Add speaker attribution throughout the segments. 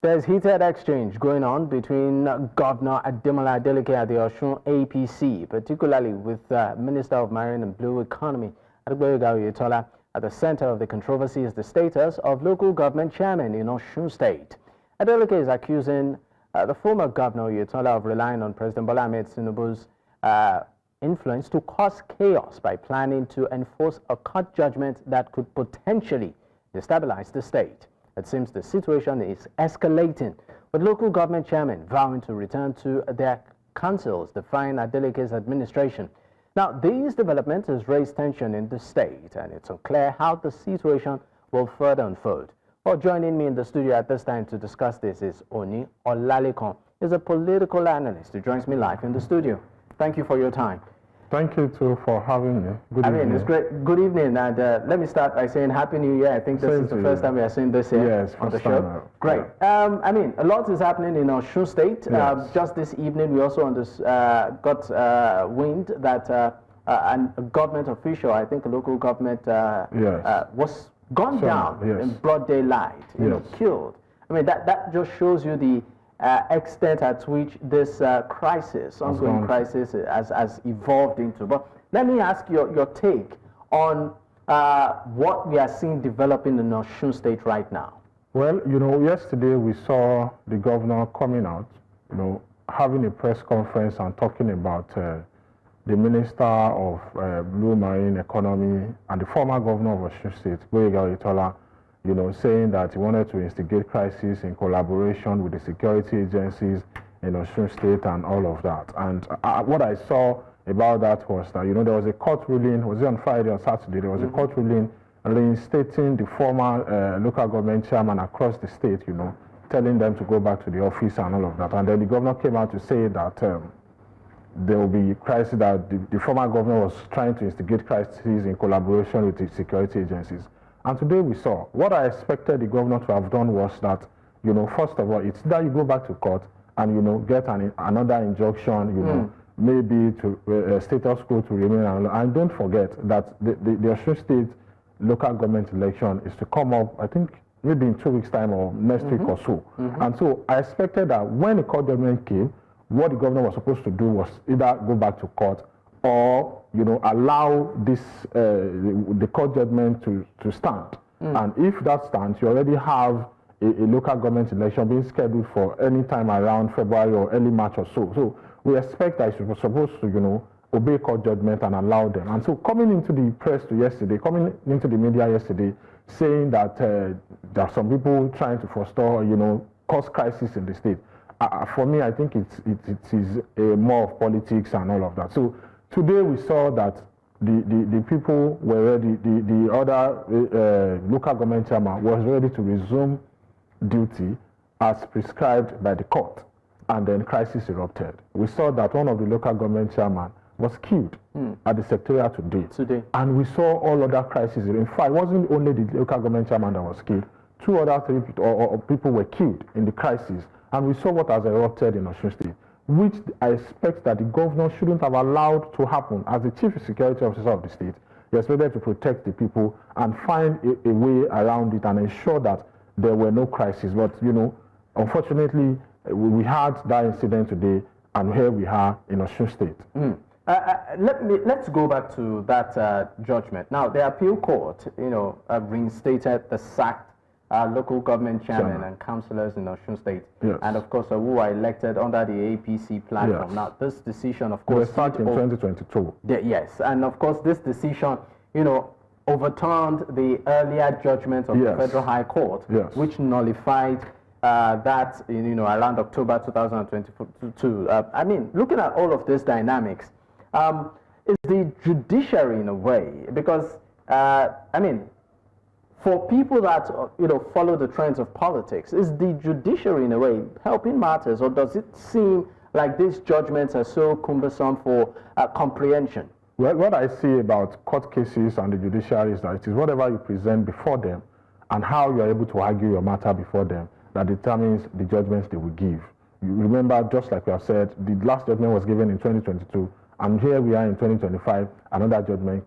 Speaker 1: There's heated exchange going on between Governor Adeleke at the Osun APC, particularly with Minister of Marine and Blue Economy, Oyetola. At the center of the controversy is the status of local government chairman in Osun State. Adeleke is accusing the former Governor Oyetola of relying on President Bola Ahmed Tinubu's influence to cause chaos by planning to enforce a court judgment that could potentially destabilize the state. It seems the situation is escalating, with local government chairmen vowing to return to their councils, defying Adeleke's administration. Now, these developments has raised tension in the state, and it's unclear how the situation will further unfold. Well, joining me in the studio at this time to discuss this is Oni Olalekan. He's a political analyst who joins me live in the studio. Thank you for your time.
Speaker 2: Thank you, too, for having me. Good evening.
Speaker 1: It's great. Good evening. And let me start by saying Happy New Year. I think this is the first time we are seeing this here on the show. Great. Yeah. A lot is happening in Osun State. Yes. Just this evening, we also got wind that a government official, I think a local government, was gunned down in broad daylight, killed. I mean, that just shows you the extent at which this ongoing crisis has evolved into. But let me ask your take on what we are seeing developing in Osun State right now.
Speaker 2: Well, yesterday we saw the governor coming out, having a press conference and talking about the Minister of Blue Marine Economy and the former governor of Osun State, Oyetola, saying that he wanted to instigate crisis in collaboration with the security agencies in Osun State and all of that. And what I saw about that was that, there was a court ruling, was it on Friday or Saturday, there was a court ruling reinstating the former local government chairman across the state, telling them to go back to the office and all of that. And then the governor came out to say that there will be crisis, that the former governor was trying to instigate crises in collaboration with the security agencies. And today we saw, what I expected the governor to have done was that, first of all, it's that you go back to court and, get another injunction, maybe to status quo to remain. And don't forget that the Osun State local government election is to come up, I think, maybe in 2 weeks' time or next week or so. And so I expected that when the court judgment came, what the governor was supposed to do was either go back to court or allow this the court judgment to stand. And if that stands, you already have a local government election being scheduled for any time around February or early March or so. So we expect that you were supposed to obey court judgment and allow them. And so coming into the press yesterday, coming into the media yesterday, saying that there are some people trying to forestall, cause crisis in the state. For me, I think it is more of politics and all of that. So today we saw that the people were ready, the other local government chairman was ready to resume duty as prescribed by the court, and then crisis erupted. We saw that one of the local government chairman was killed at the secretariat today. And we saw all other crises. In fact, it wasn't only the local government chairman that was killed. 2 other people were killed in the crisis. And we saw what has erupted in Osun State, which I expect that the governor shouldn't have allowed to happen. As the chief security officer of the state, he expected to protect the people and find a way around it and ensure that there were no crises. But, unfortunately, we had that incident today, and here we are in Osun State.
Speaker 1: Let's go back to that judgment. Now, the appeal court, reinstated the sacked local government chairmen and councillors in Osun State, and of course who are elected under the APC platform. Now, this decision, of course,
Speaker 2: was in 2022.
Speaker 1: Yes, and of course, this decision, overturned the earlier judgment of the Federal High Court, which nullified that, around October 2022. Looking at all of these dynamics, is the judiciary in a way, because for people that follow the trends of politics, is the judiciary in a way helping matters, or does it seem like these judgments are so cumbersome for comprehension?
Speaker 2: Well, what I see about court cases and the judiciary is that it is whatever you present before them and how you are able to argue your matter before them that determines the judgments they will give. You remember, just like we have said, the last judgment was given in 2022, and here we are in 2025, another judgment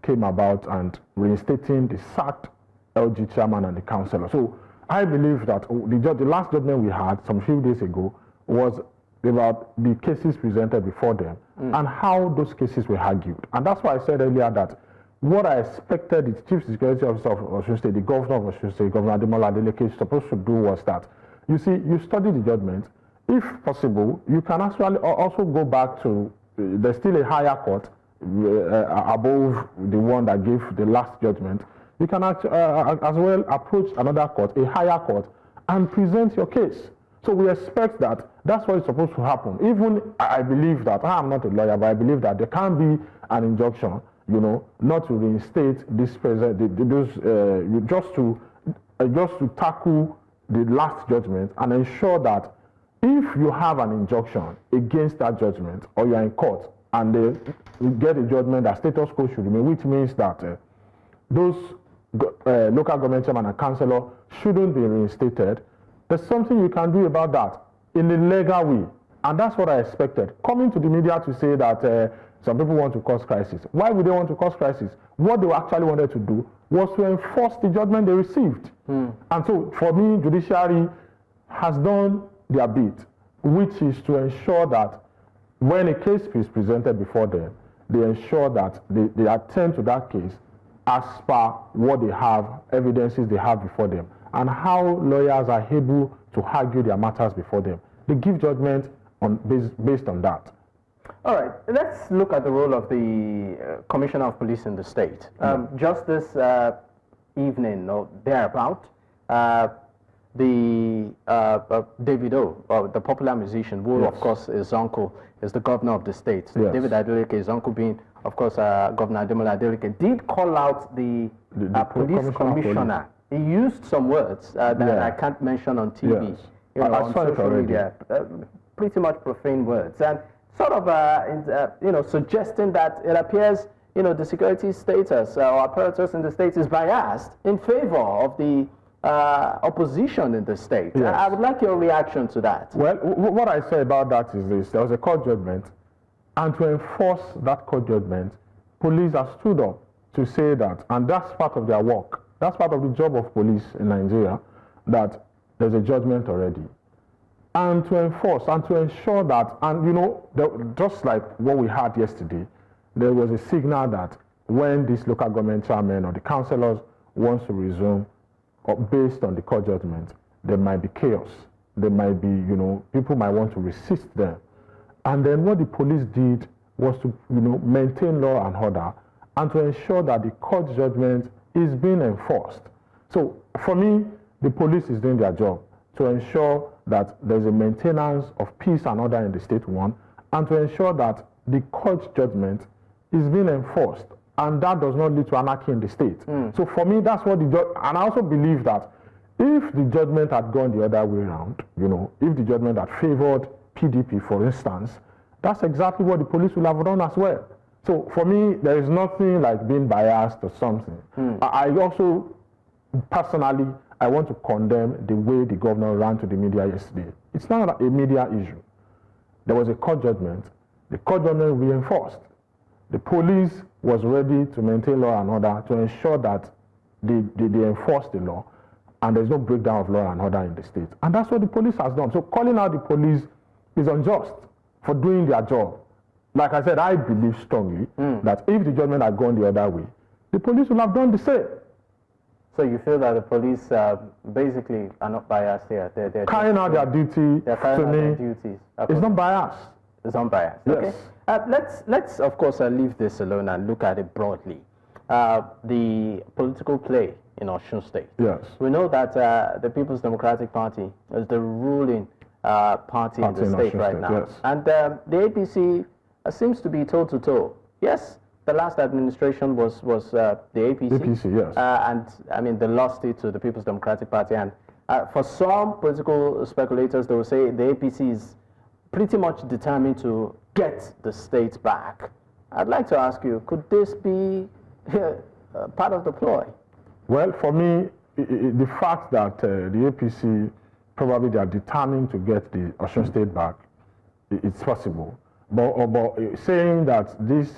Speaker 2: came about and reinstating the sacked LG chairman and the councillor. So I believe that the last judgment we had some few days ago was about the cases presented before them and how those cases were argued. And that's why I said earlier that what I expected the Chief Security Officer of Osun State, the Governor of Osun State, Governor Adeleke, is supposed to do was that, you see, you study the judgment. If possible, you can actually also go back to, there's still a higher court above the one that gave the last judgment. You can as well approach another court, a higher court, and present your case. So we expect that that's what is supposed to happen. Even I believe that, I'm not a lawyer, but I believe that there can be an injunction, you know, not to reinstate this just to tackle the last judgment and ensure that if you have an injunction against that judgment or you are in court and you get a judgment that status quo should remain, which means that those local government chairman and councillor shouldn't be reinstated, there's something you can do about that in a legal way. And that's what I expected. Coming to the media to say that some people want to cause crisis. Why would they want to cause crisis? What they actually wanted to do was to enforce the judgment they received. And so for me, judiciary has done their bit, which is to ensure that when a case is presented before them, they ensure that they attend to that case as per what they have, evidences they have before them, and how lawyers are able to argue their matters before them. They give judgment based on that.
Speaker 1: All right, let's look at the role of the Commissioner of Police in the state. Just this evening, or thereabout, the Davido, the popular musician, who of course his uncle is the governor of the state. Yes. David Adeleke, his uncle being, of course, Governor Adeleke, did call out the police commissioner. He used some words that I can't mention on TV, you know, on social media, pretty much profane words, and sort of, you know, suggesting that it appears, you know, the security status or apparatus in the state is biased in favor of the opposition in the state. Yes. I would like your reaction to that.
Speaker 2: Well, what I say about that is this: there was a court judgment, and to enforce that court judgment, police have stood up to say that, and that's part of their work. That's part of the job of police in Nigeria, that there's a judgment already. And to enforce and to ensure that, and you know, just like what we had yesterday, there was a signal that when this local government chairman or the councillors wants to resume, or based on the court judgment, there might be chaos. There might be, you know, people might want to resist them. And then what the police did was to, you know, maintain law and order and to ensure that the court judgment is being enforced. So for me, the police is doing their job to ensure that there's a maintenance of peace and order in the state, one, and to ensure that the court judgment is being enforced, and that does not lead to anarchy in the state. So for me, that's what the judge, and I also believe that if the judgment had gone the other way around, you know, if the judgment had favored PDP, for instance, that's exactly what the police will have done as well. So for me, there is nothing like being biased or something. I also, personally, I want to condemn the way the governor ran to the media yesterday. It's not a media issue. There was a court judgment. The court judgment reinforced. The police was ready to maintain law and order to ensure that they enforce the law and there's no breakdown of law and order in the state. And that's what the police has done. So calling out the police is unjust for doing their job. Like I said, I believe strongly that if the judgment had gone the other way, the police would have done the same.
Speaker 1: So you feel that the police basically are not biased here? They're
Speaker 2: carrying out their duty.
Speaker 1: They're carrying out their duties. Okay.
Speaker 2: It's not biased.
Speaker 1: It's unbiased.
Speaker 2: Yes.
Speaker 1: Okay. Let's of course leave this alone and look at it broadly. The political play in Osun State.
Speaker 2: Yes.
Speaker 1: We know that the People's Democratic Party is the ruling party in the state right now.
Speaker 2: Yes.
Speaker 1: And the APC seems to be toe-to-toe. Yes, the last administration was the APC.
Speaker 2: APC, yes.
Speaker 1: And I mean, they lost it to the People's Democratic Party. And for some political speculators, they will say the APC is pretty much determined to get the state back. I'd like to ask you, could this be part of the ploy?
Speaker 2: Well, for me, the fact that the APC probably they are determined to get the Osun State back, it's possible. But saying that this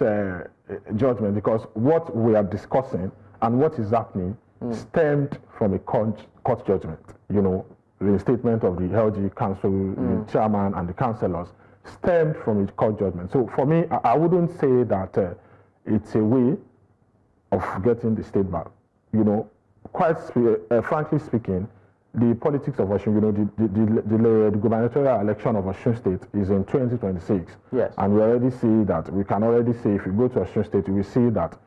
Speaker 2: judgment, because what we are discussing and what is happening stemmed from a court judgment. You know, the statement of the LG Council, the chairman and the councillors stemmed from a court judgment. So for me, I wouldn't say that it's a way of getting the state back. You know, quite frankly speaking, the politics of Osun, you know, the gubernatorial election of Osun State is in 2026.
Speaker 1: Yes.
Speaker 2: And we already see that, we can already see, if you go to Osun State, we see that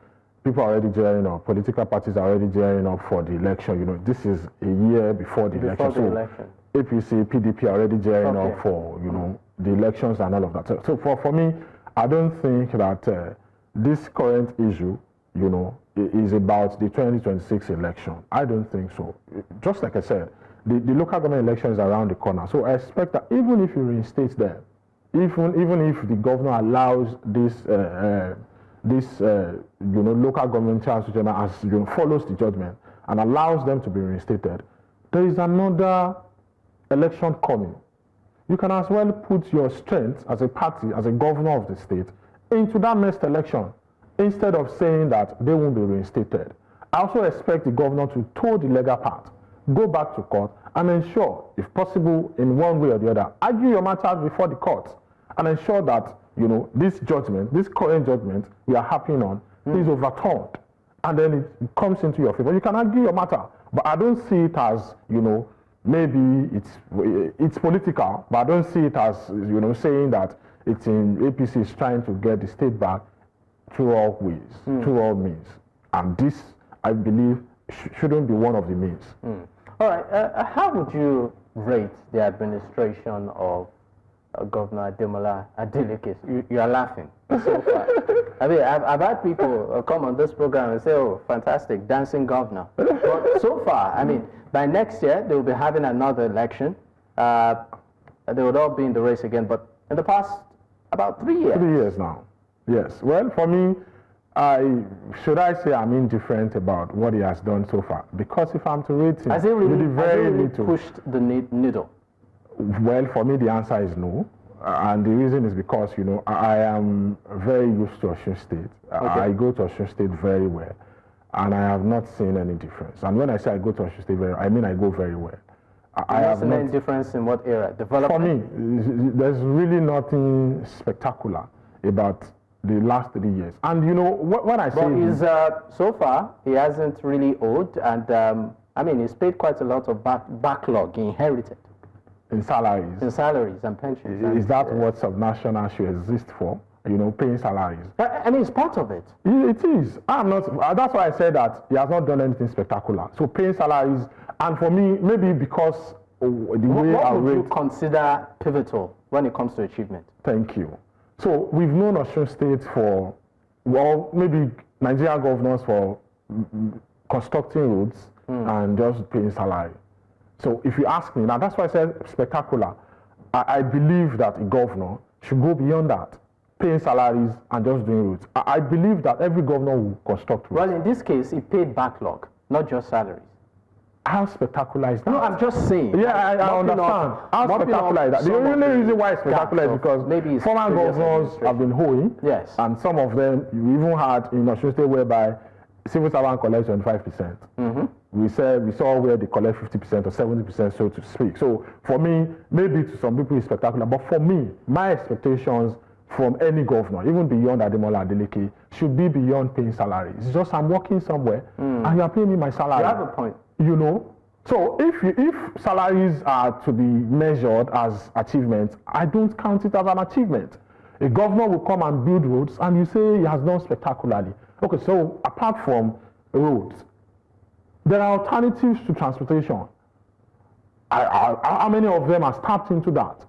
Speaker 2: people are already gearing up, political parties are already gearing up for the election. You know, this is a year before the election. APC-PDP are already gearing up for, you know, the elections and all of that. So for me, I don't think that this current issue, you know, is about the 2026 election. I don't think so. Just like I said, the local government election is around the corner. So I expect that even if you reinstate them, even if the governor allows this you know, local government chairman as, you know, follows the judgment and allows them to be reinstated, there is another election coming. You can as well put your strength as a party, as a governor of the state, into that next election, instead of saying that they won't be reinstated. I also expect the governor to toe the legal path, go back to court, and ensure, if possible, in one way or the other, argue your matters before the court, and ensure that, you know, this judgment, this current judgment we are harping on, is overturned, and then it comes into your favor. You can argue your matter, but I don't see it as, you know, maybe it's political, but I don't see it as, you know, saying that it's in APC is trying to get the state back through all ways, through all means. And this, I believe, shouldn't be one of the means.
Speaker 1: All right. How would you rate the administration of Governor Adeleke? You are laughing so far. I mean, I've had people come on this program and say, oh, fantastic, dancing governor. But so far, I mean, by next year, they will be having another election. They would all be in the race again. But in the past, about 3 years.
Speaker 2: 3 years now. Yes. Well, for me, should I say I'm indifferent about what he has done so far? Because if I'm to rate him,
Speaker 1: has he really pushed the needle?
Speaker 2: Well, for me, the answer is no. And the reason is because, you know, I am very used to Osun State. I go to Osun State very well. And I have not seen any difference. And when I say I go to Osun State very well, I mean I go very well.
Speaker 1: I have seen any difference in what area? Development?
Speaker 2: For me, there's really nothing spectacular about the last 3 years. And you know, when I say
Speaker 1: so far, he hasn't really owed, and I mean, he's paid quite a lot of backlog inherited.
Speaker 2: In salaries.
Speaker 1: In salaries and pensions.
Speaker 2: Is that what subnational should exist for? You know, paying salaries.
Speaker 1: I mean, it's part of it.
Speaker 2: It is. I'm not. That's why I said that he has not done anything spectacular. So paying salaries, and for me, maybe because the way
Speaker 1: what would you consider pivotal when it comes to achievement?
Speaker 2: Thank you. So we've known Osun State for, well, maybe Nigerian governors for constructing roads and just paying salary. So if you ask me, now that's why I said spectacular. I believe that a governor should go beyond that, paying salaries and just doing roads. I believe that every governor will construct roads.
Speaker 1: Well, in this case, he paid backlog, not just salaries.
Speaker 2: How spectacular is that?
Speaker 1: No, I'm just saying.
Speaker 2: Yeah, I understand. How spectacular is that? The only reason why it's spectacular is because maybe former governors have been hoeing.
Speaker 1: Yes.
Speaker 2: And some of them, you even had in Osun State whereby civil servant collects 25%. We saw where they collect 50% or 70%, so to speak. So for me, maybe to some people it's spectacular, but for me, my expectations from any governor, even beyond Adeleke, should be beyond paying salaries. It's just I'm working somewhere and you are paying me my salary.
Speaker 1: You have a point.
Speaker 2: You know, so if salaries are to be measured as achievements, I don't count it as an achievement. A governor will come and build roads, and you say he has done spectacularly. Okay, so apart from roads, there are alternatives to transportation. How many of them have tapped into that?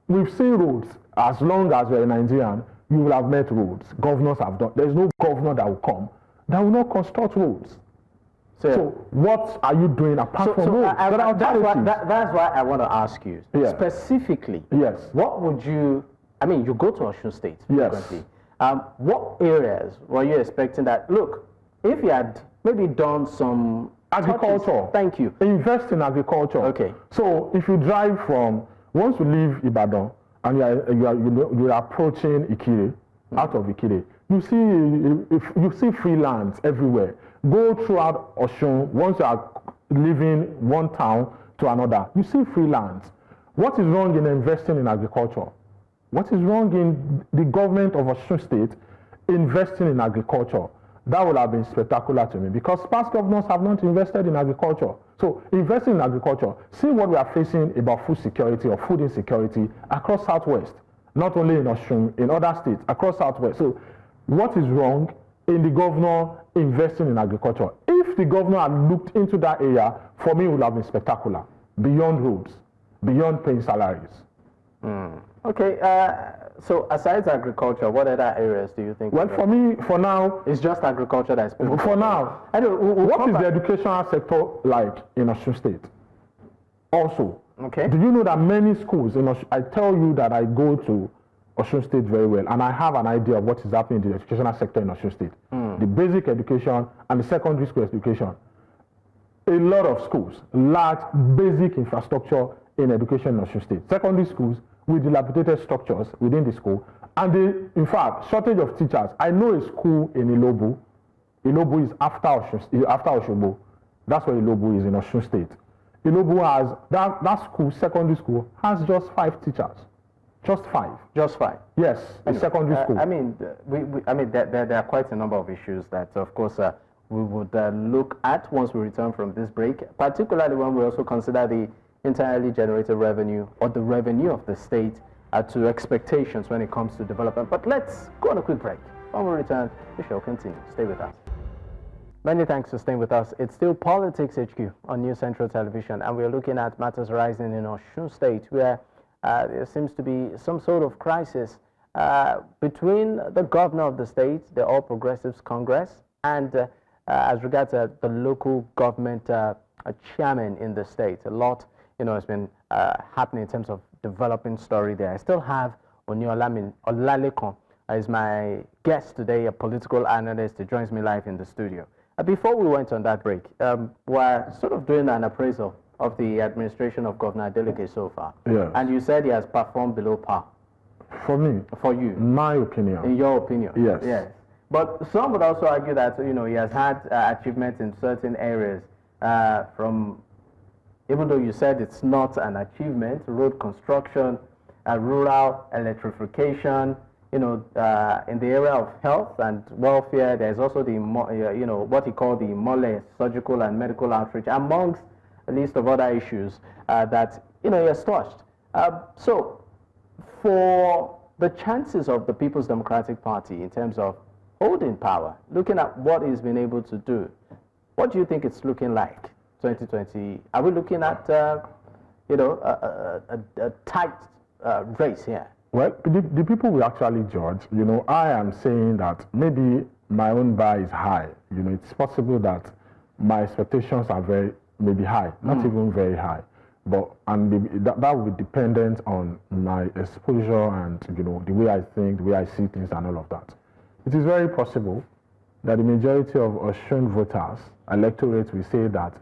Speaker 2: We've seen roads. As long as you're a Nigerian, you will have met roads. Governors have done. There's no governor that will come that will not construct roads. So what are you doing apart from roads?
Speaker 1: That's why I want to ask you specifically.
Speaker 2: Yes.
Speaker 1: What would you? I mean, you go to Osun State frequently.
Speaker 2: Yes.
Speaker 1: What areas were you expecting that? Look, if you had maybe done some
Speaker 2: agriculture.
Speaker 1: Touches, thank you.
Speaker 2: Invest in agriculture.
Speaker 1: Okay.
Speaker 2: So if you drive from once you leave Ibadan and you are approaching Ikire, out of Ikire, You see, if you see freelance everywhere. Go throughout Osun, once you are leaving one town to another, you see freelance. What is wrong in investing in agriculture? What is wrong in the government of Osun State investing in agriculture? That would have been spectacular to me, because past governors have not invested in agriculture. So investing in agriculture, see what we are facing about food security or food insecurity across Southwest, not only in Osun, in other states, across Southwest. So what is wrong in the governor investing in agriculture? If the governor had looked into that area, for me it would have been spectacular, beyond roads, beyond paying salaries.
Speaker 1: Okay, so aside agriculture, what other areas do you think?
Speaker 2: Well, for me, for now,
Speaker 1: it's just agriculture that's been.
Speaker 2: For now, what is the educational sector like in Osun State? Also,
Speaker 1: okay.
Speaker 2: Do you know that many schools in Osun, I tell you that I go to Osun State very well, and I have an idea of what is happening in the educational sector in Osun State. The basic education and the secondary school education. A lot of schools lack basic infrastructure in education in Osun State. Secondary schools with dilapidated structures within the school, and in fact, shortage of teachers. I know a school in Ilobu. Ilobu is after Osogbo. That's where Ilobu is in Osun State. Ilobu has, that school, secondary school, has just 5 teachers. Just 5.
Speaker 1: Just 5?
Speaker 2: Yes,
Speaker 1: anyway,
Speaker 2: secondary school.
Speaker 1: I mean, there are quite a number of issues that, of course, we would look at once we return from this break, particularly when we also consider the entirely generated revenue or the revenue of the state to expectations when it comes to development. But let's go on a quick break. When we return, the show continues. Stay with us. Many thanks for staying with us. It's still Politics HQ on New Central Television, and we're looking at matters arising in Osun State, where there seems to be some sort of crisis between the governor of the state, the All Progressives Congress, and as regards the local government chairman in the state. A lot, has been happening in terms of developing story there. I still have Oni Olalekan as my guest today, a political analyst who joins me live in the studio. Before we went on that break, we're sort of doing an appraisal of the administration of Governor Adeleke so far.
Speaker 2: Yes.
Speaker 1: And you said he has performed below par.
Speaker 2: For me?
Speaker 1: For you?
Speaker 2: My opinion.
Speaker 1: In your opinion?
Speaker 2: Yes.
Speaker 1: Yes. But some would also argue that, he has had achievements in certain areas from, even though you said it's not an achievement, road construction, rural electrification, in the area of health and welfare. There's also the, what he called the mole, surgical and medical outreach, amongst a list of other issues that, he has touched. So, for the chances of the People's Democratic Party in terms of holding power, looking at what he's been able to do, what do you think it's looking like, 2020? Are we looking at, a tight race here?
Speaker 2: Well, the people will actually judge. I am saying that maybe my own bar is high. It's possible that my expectations are maybe high, not even very high. But that will be dependent on my exposure and the way I think, the way I see things, and all of that. It is very possible that the majority of Osun voters, electorate, will say that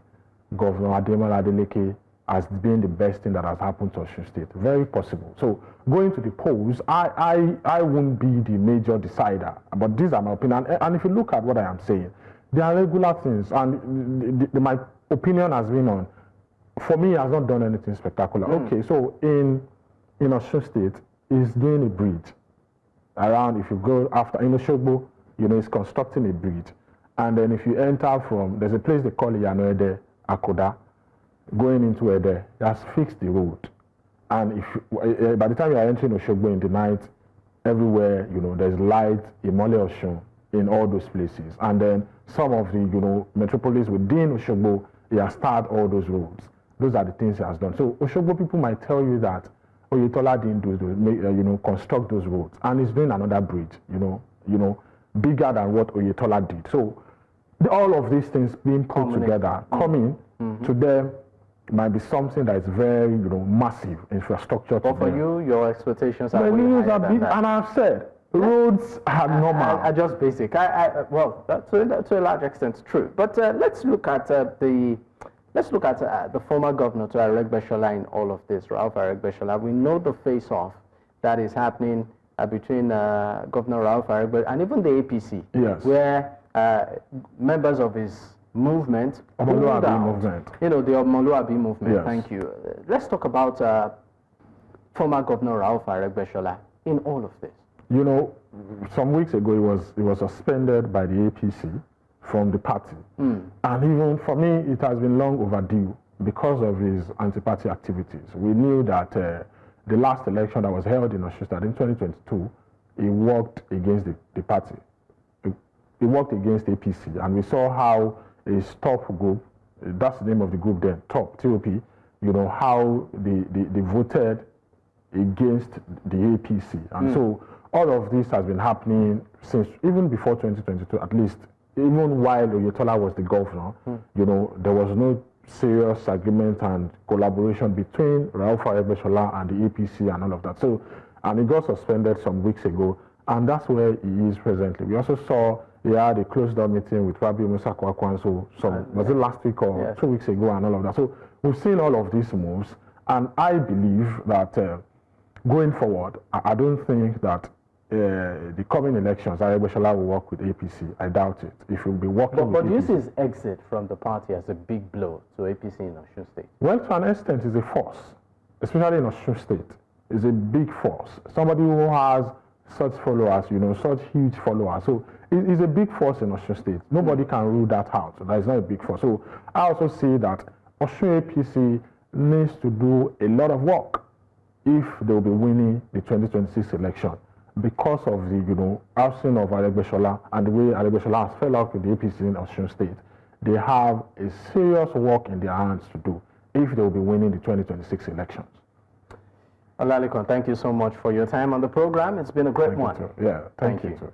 Speaker 2: Governor Adeleke has been the best thing that has happened to Osun State. Very possible. So going to the polls, I won't be the major decider. But these are my opinion. And if you look at what I am saying, there are regular things, and my opinion has been on. For me, he has not done anything spectacular. Okay, so in Osun State, he's doing a bridge around. If you go after in Osogbo, he's constructing a bridge, and then if you enter from, there's a place they call Ede Akoda, going into Ede, he has fixed the road, and if by the time you are entering Osogbo in the night, everywhere there's light, Imole Osun in all those places, and then some of the metropolis within Osogbo, he has started all those roads. Those are the things he has done. So Osogbo people might tell you that Oyetola didn't do those, construct those roads, and he's doing another bridge, bigger than what Oyetola did. So all of these things being put together, coming to them might be something that is very, massive infrastructure.
Speaker 1: But for you, your expectations are way higher than that.
Speaker 2: And I've said roads are normal.
Speaker 1: Are just basic. Well, to a large extent, true. But let's look at the former governor to Aregbesola in all of this, Ralph Aregbesola. We know the face-off that is happening between Governor Rauf Aregbe and even the APC,
Speaker 2: yes,
Speaker 1: where members of his movement,
Speaker 2: Omoluabi movement,
Speaker 1: the Omoluabi movement.
Speaker 2: Yes.
Speaker 1: Thank you. Let's talk about former Governor Rauf Aregbe in all of this.
Speaker 2: You know, some weeks ago he was suspended by the APC from the party, and even for me it has been long overdue because of his anti-party activities. We knew that the last election that was held in Osun State in 2022, he worked against the party. He worked against APC, and we saw how his top group, that's the name of the group then, TOP, how they voted against the APC. And so all of this has been happening since, even before 2022, at least, even while Oyetola was the governor, there was no serious agreement and collaboration between Rauf Aregbe and the APC and all of that. So, and he got suspended some weeks ago, and that's where he is presently. We also saw he had a closed-door meeting with Rabi Musa Kwakwanso, was it last week or 2 weeks ago, and all of that. So we've seen all of these moves, and I believe that going forward, I don't think that the coming elections, Aregbe will work with APC. I doubt it. If he'll be working with
Speaker 1: But do you
Speaker 2: APC.
Speaker 1: see his exit from the party as a big blow to APC in Osun State?
Speaker 2: Well, to an extent, it's a force, especially in Osun State. It's a big force. Somebody who has such followers, such huge followers. So it's a big force in Osun State. Nobody can rule that out. That is not a big force. So I also see that Osun APC needs to do a lot of work if they will be winning the 2026 election, because of the ousting of Aregbe and the way Aregbe has fell out with the APC in Osun State. They have a serious work in their hands to do if they will be winning the 2026 elections.
Speaker 1: Olalekan, thank you so much for your time on the program. It's been a great one.
Speaker 2: Yeah, thank you too.